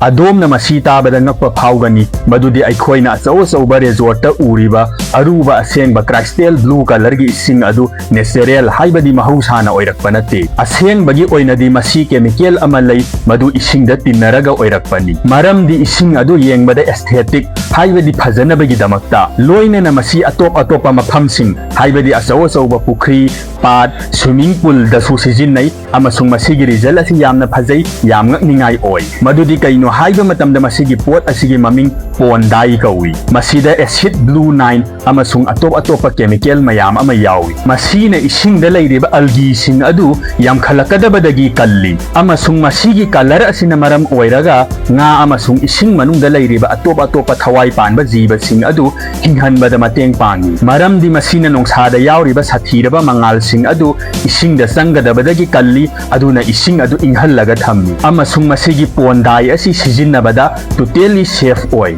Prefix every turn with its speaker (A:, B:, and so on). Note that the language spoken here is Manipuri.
A: ꯑꯗꯣꯝꯅ ꯃꯁꯤ ꯇꯥꯕꯗ ꯉꯛꯄ ꯐꯥꯎꯒꯅꯤ ꯃꯗꯨꯗꯤ ꯑꯩꯈꯣꯏꯅ ꯑꯆꯧ-ꯑꯆꯧꯕ ꯔꯤꯖꯣꯔꯠꯇ ꯎꯔꯤꯕ ꯑꯔꯨꯕ ꯑꯁꯦꯡꯕ ꯀ꯭ꯔꯥꯏꯁꯇꯦꯜ ꯕ꯭ꯂꯨ ꯀꯂꯔꯒꯤ ꯏꯁꯤꯡ ꯑꯗꯨ ꯅꯦꯆꯔꯦꯜ ꯍꯥꯏꯕꯗꯤ ꯃꯍꯧꯁꯥꯅ ꯑꯣꯏꯔꯛꯄ ꯅꯠꯇꯦ꯫ ꯑꯁꯦꯡꯕꯒꯤ ꯑꯣꯏꯅꯗꯤ ꯃꯁꯤ ꯀꯦꯃꯤꯀꯦꯜ ꯑꯃ ꯂꯩ ꯃꯗꯨ ꯏꯁꯤꯡꯗ ꯇꯤꯟꯅꯔꯒ ꯑꯣꯏꯔꯛꯄꯅꯤ꯫ ꯃꯔꯝꯗꯤ ꯏꯁꯤꯡ ꯑꯗꯨ ꯌꯦꯡꯕꯗ ꯑꯦꯁꯊꯦꯇꯤꯛ ꯍꯥꯏꯕꯗꯤ ꯐꯖꯅꯕꯒꯤꯗꯃꯛꯇ ꯂꯣꯏꯅꯅ ꯃꯁꯤ ꯑꯇꯣꯞ-ꯑꯇꯣꯞꯄ ꯃꯐꯝꯁꯤꯡ ꯍꯥꯏꯕꯗꯤ ꯑꯆꯧ-ꯑꯆꯧꯕ ꯄꯨꯈ꯭ꯔꯤ, ꯄꯥꯠ, ꯁ꯭ꯋꯤꯃꯤꯡ ꯄꯨꯜꯗꯁꯨ ꯁꯤꯖꯤꯟꯅꯩ ꯑꯃꯁꯨꯡ ꯃꯁꯤꯒꯤ ꯔꯤꯖꯜ ꯑꯁꯤ ꯌꯥꯝꯅ ꯐꯖꯩ, ꯌꯥꯝ ꯉꯛꯅꯤꯡꯉꯥꯏ ꯑꯣꯏ꯫ ꯃꯗꯨꯗꯤ ꯀꯩꯅꯣ ꯍꯥꯏꯕ ꯃꯇꯝꯗ ꯃꯁꯤꯒꯤ ꯄꯣꯠ ꯑꯁꯤꯒꯤ ꯃꯃꯤꯡ ꯄꯣꯟ ꯗꯥꯏ ꯀꯧꯏ꯫ ꯃꯁꯤꯗ ꯑꯦꯁꯤꯗ ꯕ꯭ꯂꯨ ꯅꯥꯏꯟ ꯑꯃꯁꯨꯡ ꯑꯇꯣꯞ-ꯑꯇꯣꯞꯄ ꯀꯦꯃꯤꯀꯦꯜ ꯃꯌꯥꯝ ꯑꯃ ꯌꯥꯎꯏ꯫ ꯃꯁꯤꯅ ꯏꯁꯤꯡꯗ ꯂꯩꯔꯤꯕ ꯑꯜꯒꯤꯁꯤꯡ ꯑꯗꯨ ꯌꯥꯝꯈꯠꯂꯛꯀꯗꯕꯗꯒꯤ ꯀꯜꯂꯤ ꯑꯃꯁꯨꯡ ꯃꯁꯤꯒꯤ ꯀꯂꯔ ꯑꯁꯤꯅ ꯃꯔꯝ ꯑꯣꯏꯔꯒ ꯉꯥ ꯑꯃꯁꯨꯡ ꯏꯁꯤꯡ ꯃꯅꯨꯡꯗ ꯂꯩꯔꯤꯕ ꯑꯇꯣꯞ-ꯑꯇꯣꯞꯄ ꯊꯋꯥꯏ ꯄꯥꯟꯕ ꯖꯤꯕꯁꯤꯡ ꯑꯗꯨ ꯍꯤꯡꯍꯟꯕꯗ ꯃꯇꯦꯡ ꯄꯥꯡꯏ꯫ ꯃꯔꯝꯗꯤ ꯃꯁꯤꯅ ꯅꯣꯡꯁꯥꯗ ꯌꯥꯎꯔꯤꯕ ꯁꯥꯊꯤꯔꯕ ꯃꯉꯥꯜꯁꯤꯡ ꯑꯗꯨ ꯏꯁꯤꯡꯗ ꯆꯪꯒꯗꯕꯗꯒꯤ ꯀꯜꯂꯤ ꯑꯗꯨꯅ ꯏꯁꯤꯡ ꯑꯗꯨ ꯏꯪꯍꯜꯂꯒ ꯊꯝꯃꯤ꯫ ꯑꯃꯁꯨꯡ ꯃꯁꯤꯒꯤ ꯄꯣꯟ ꯗꯥꯏ ꯑꯁꯤ ꯁꯤꯖꯤꯟꯅꯕꯗ ꯇꯣꯇꯦꯜꯂꯤ ꯁꯦꯐ ꯑꯣꯏ꯫